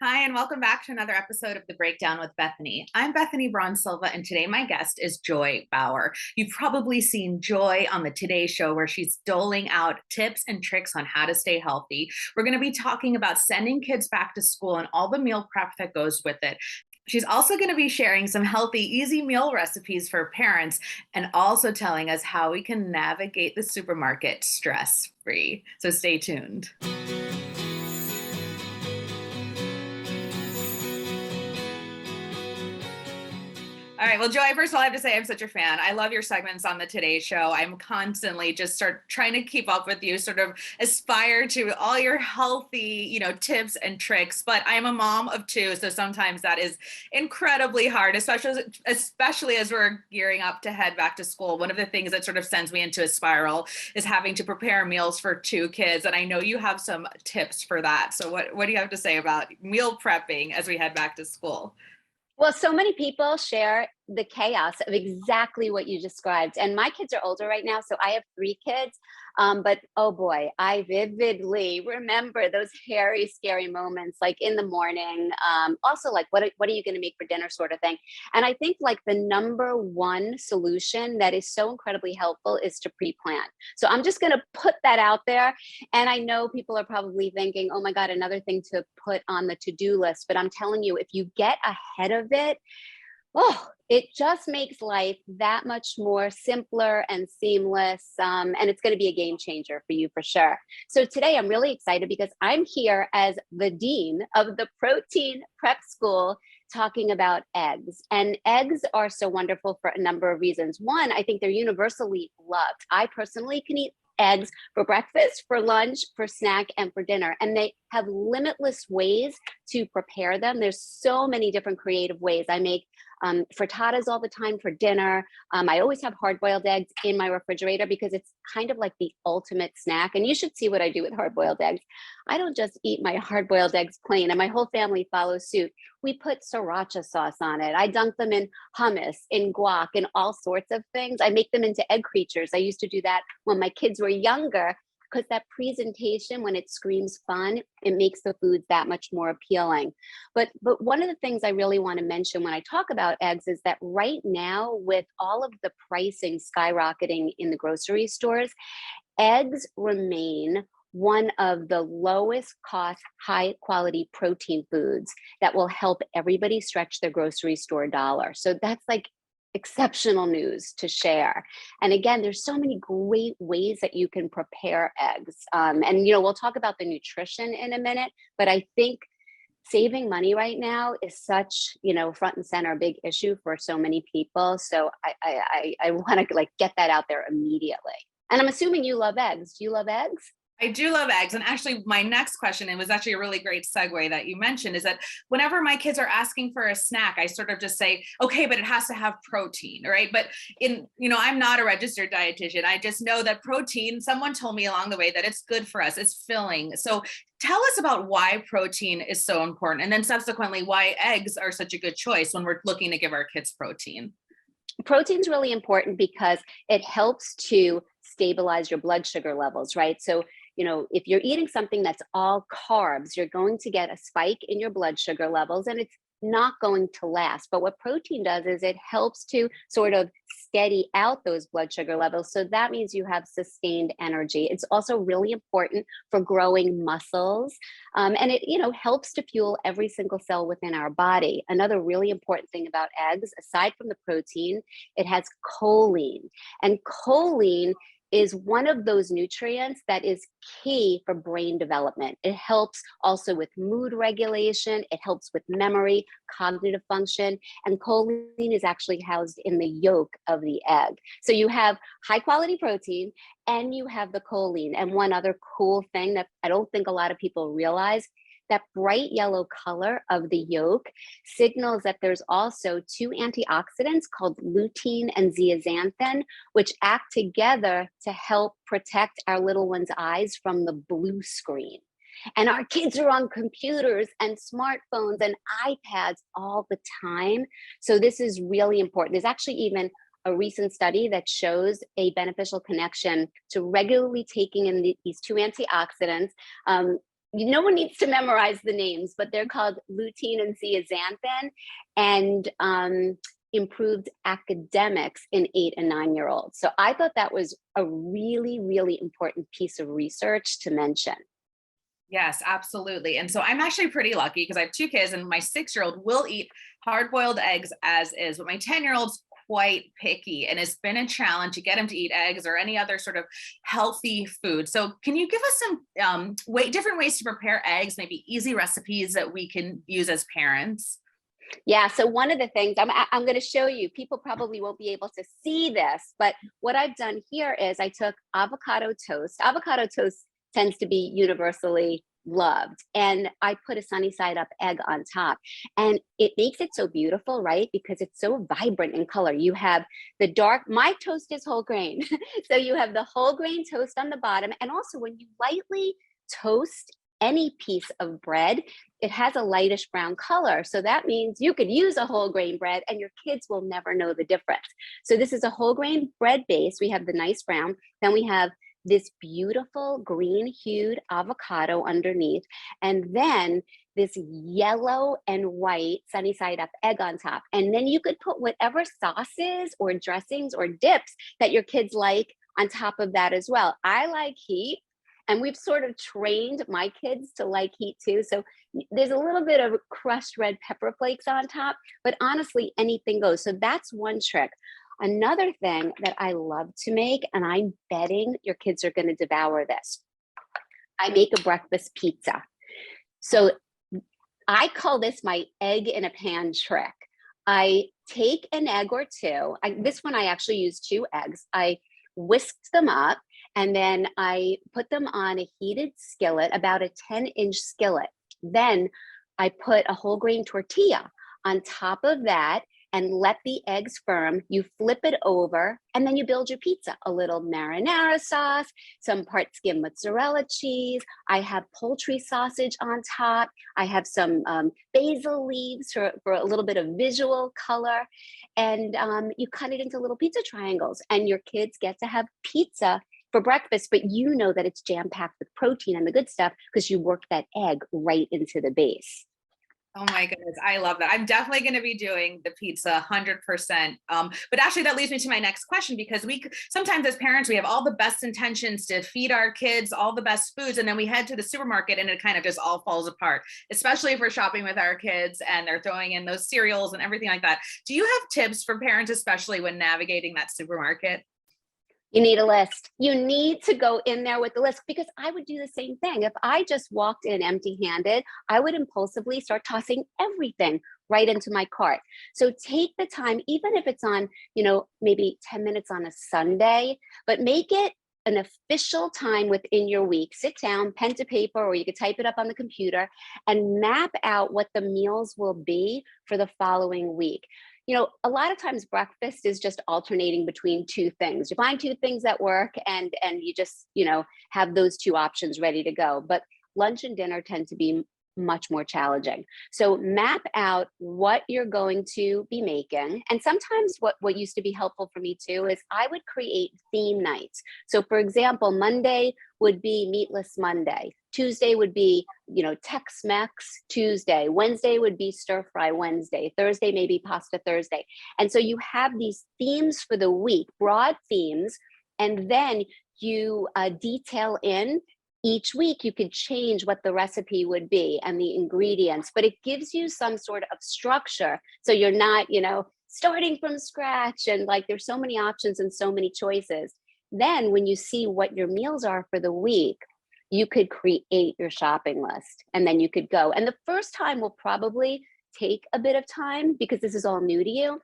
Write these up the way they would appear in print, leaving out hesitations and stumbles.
Hi, and welcome back to another episode of The Breakdown with Bethany. I'm Bethany Braun-Silva, and today my guest is Joy Bauer. You've probably seen Joy on the Today Show, where she's doling out tips and tricks on how to stay healthy. We're going to be talking about sending kids back to school and all the meal prep that goes with it. She's also going to be sharing some healthy, easy meal recipes for parents and also telling us how we can navigate the supermarket stress-free. So stay tuned. All right. Well, Joy, first of all, I have to say I'm such a fan. I love your segments on the Today Show. I'm constantly just trying to keep up with you, sort of aspire to all your healthy, tips and tricks. But I'm a mom of two, so sometimes that is incredibly hard, especially as we're gearing up to head back to school. One of the things that sort of sends me into a spiral is having to prepare meals for two kids, and I know you have some tips for that. So what do you have to say about meal prepping as we head back to school? Well, so many people share the chaos of exactly what you described. And my kids are older right now, so I have three kids. But oh boy, I vividly remember those hairy, scary moments, like in the morning. Also, like what are you going to make for dinner, sort of thing. And I think like the number one solution that is so incredibly helpful is to pre-plan. So I'm just going to put that out there. And I know people are probably thinking, oh my God, another thing to put on the to-do list. But I'm telling you, if you get ahead of it, oh, it just makes life that much more simpler and seamless. And it's going to be a game changer for you for sure. So today I'm really excited because I'm here as the dean of the Protein Prep School talking about eggs. And eggs are so wonderful for a number of reasons. One, I think they're universally loved. I personally can eat eggs for breakfast, for lunch, for snack, and for dinner. And they have limitless ways to prepare them. There's so many different creative ways. I make frittatas all the time for dinner. I always have hard-boiled eggs in my refrigerator because it's kind of like the ultimate snack. And you should see what I do with hard-boiled eggs. I don't just eat my hard-boiled eggs plain, and my whole family follows suit. We put sriracha sauce on it. I dunk them in hummus, in guac, in all sorts of things. I make them into egg creatures. I used to do that when my kids were younger, because that presentation, when it screams fun, it makes the foods that much more appealing. But one of the things I really want to mention when I talk about eggs is that right now, with all of the pricing skyrocketing in the grocery stores, eggs remain one of the lowest cost, high quality protein foods that will help everybody stretch their grocery store dollar. So that's like exceptional news to share. And again, there's so many great ways that you can prepare eggs. We'll talk about the nutrition in a minute, but I think saving money right now is such, front and center, a big issue for so many people. So I want to like get that out there immediately. And I'm assuming you love eggs. Do you love eggs? I do love eggs. And actually, my next question, it was actually a really great segue that you mentioned, is that whenever my kids are asking for a snack, I sort of just say, okay, but it has to have protein, right? But I'm not a registered dietitian. I just know that protein, someone told me along the way that it's good for us, it's filling. So tell us about why protein is so important. And then subsequently, why eggs are such a good choice when we're looking to give our kids protein. Protein's really important because it helps to stabilize your blood sugar levels, right? So, if you're eating something that's all carbs, you're going to get a spike in your blood sugar levels and it's not going to last. But what protein does is it helps to sort of steady out those blood sugar levels. So that means you have sustained energy. It's also really important for growing muscles. And it, helps to fuel every single cell within our body. Another really important thing about eggs, aside from the protein, it has choline. And choline is one of those nutrients that is key for brain development. It helps also with mood regulation. It helps with memory, cognitive function, and choline is actually housed in the yolk of the egg. So you have high quality protein and you have the choline. And one other cool thing that I don't think a lot of people realize, that bright yellow color of the yolk signals that there's also two antioxidants called lutein and zeaxanthin, which act together to help protect our little one's eyes from the blue screen. And our kids are on computers and smartphones and iPads all the time. So this is really important. There's actually even a recent study that shows a beneficial connection to regularly taking in these two antioxidants. no one needs to memorize the names, but they're called lutein and zeaxanthin, and improved academics in 8 and 9-year-olds. So I thought that was a really, really important piece of research to mention. Yes, absolutely. And so I'm actually pretty lucky because I have 2 kids, and my 6-year-old will eat hard-boiled eggs as is, but my 10-year-old's quite picky, and it's been a challenge to get him to eat eggs or any other sort of healthy food. So can you give us some different ways to prepare eggs, maybe easy recipes that we can use as parents? Yeah, so one of the things I'm going to show you, people probably won't be able to see this, but what I've done here is I took avocado toast. Avocado toast tends to be universally loved, and I put a sunny side up egg on top, and it makes it so beautiful, right? Because it's so vibrant in color. You have the dark, my toast is whole grain. So you have the whole grain toast on the bottom, and also when you lightly toast any piece of bread, it has a lightish brown color. So that means you could use a whole grain bread and your kids will never know the difference. So this is a whole grain bread base. We have the nice brown. Then we have this beautiful green hued avocado underneath. And then this yellow and white sunny side up egg on top. And then you could put whatever sauces or dressings or dips that your kids like on top of that as well. I like heat. And we've sort of trained my kids to like heat too. So there's a little bit of crushed red pepper flakes on top, but honestly, anything goes. So that's one trick. Another thing that I love to make, and I'm betting your kids are going to devour this, I make a breakfast pizza. So I call this my egg in a pan trick. I take an egg or two. This one I actually use 2 eggs. I whisked them up, and then I put them on a heated skillet, about a 10-inch skillet. Then I put a whole grain tortilla on top of that and let the eggs firm. You flip it over, and then you build your pizza. A little marinara sauce, some part skim mozzarella cheese. I have poultry sausage on top. I have some basil leaves for a little bit of visual color. And you cut it into little pizza triangles, and your kids get to have pizza for breakfast, but you know that it's jam-packed with protein and the good stuff because you work that egg right into the base. Oh my goodness, I love that. I'm definitely going to be doing the pizza 100%. But actually that leads me to my next question, because sometimes as parents, we have all the best intentions to feed our kids all the best foods. And then we head to the supermarket and it kind of just all falls apart, especially if we're shopping with our kids and they're throwing in those cereals and everything like that. Do you have tips for parents, especially when navigating that supermarket? You need a list. You need to go in there with the list, because I would do the same thing. If I just walked in empty-handed, I would impulsively start tossing everything right into my cart. So take the time, even if it's on, maybe 10 minutes on a Sunday, but make it an official time within your week. Sit down, pen to paper, or you could type it up on the computer and map out what the meals will be for the following week. A lot of times breakfast is just alternating between 2 things. You find 2 things that work, and you just, have those 2 options ready to go. But lunch and dinner tend to be much more challenging. So map out what you're going to be making. And sometimes what used to be helpful for me too is I would create theme nights. So for example, Monday would be Meatless Monday. Tuesday would be, Tex-Mex Tuesday. Wednesday would be Stir Fry Wednesday. Thursday, maybe Pasta Thursday. And so you have these themes for the week, broad themes, and then you detail in each week. You could change what the recipe would be and the ingredients, but it gives you some sort of structure. So you're not, starting from scratch and like there's so many options and so many choices. Then when you see what your meals are for the week, you could create your shopping list, and then you could go. And the first time will probably take a bit of time because this is all new to you.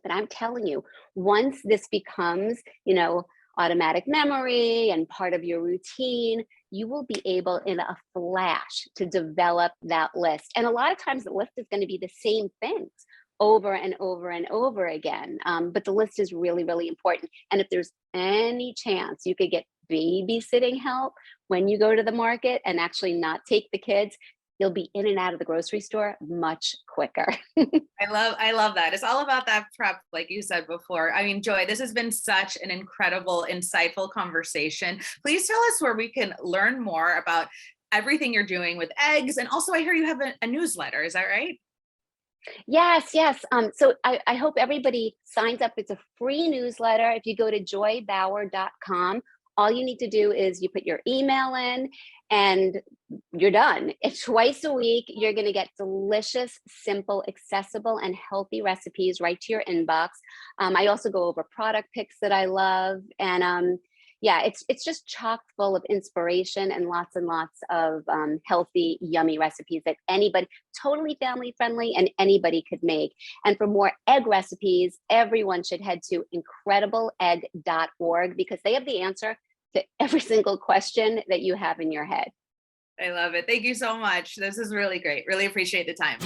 But I'm telling you, once this becomes, automatic memory and part of your routine, you will be able in a flash to develop that list. And a lot of times the list is going to be the same things over and over and over again. But the list is really, really important. And if there's any chance you could get babysitting help when you go to the market and actually not take the kids, you'll be in and out of the grocery store much quicker. I love that. It's all about that prep, like you said before. I mean, Joy, this has been such an incredible, insightful conversation. Please tell us where we can learn more about everything you're doing with eggs. And also I hear you have a newsletter. Is that right? Yes, yes. So I hope everybody signs up. It's a free newsletter. If you go to joybauer.com, all you need to do is you put your email in and you're done. It's twice a week. You're going to get delicious, simple, accessible, and healthy recipes right to your inbox. I also go over product picks that I love. And yeah, it's just chock full of inspiration and lots of healthy, yummy recipes that anybody, totally family friendly, and anybody could make. And for more egg recipes, everyone should head to incredibleegg.org because they have the answer to every single question that you have in your head. I love it. Thank you so much. This is really great. Really appreciate the time.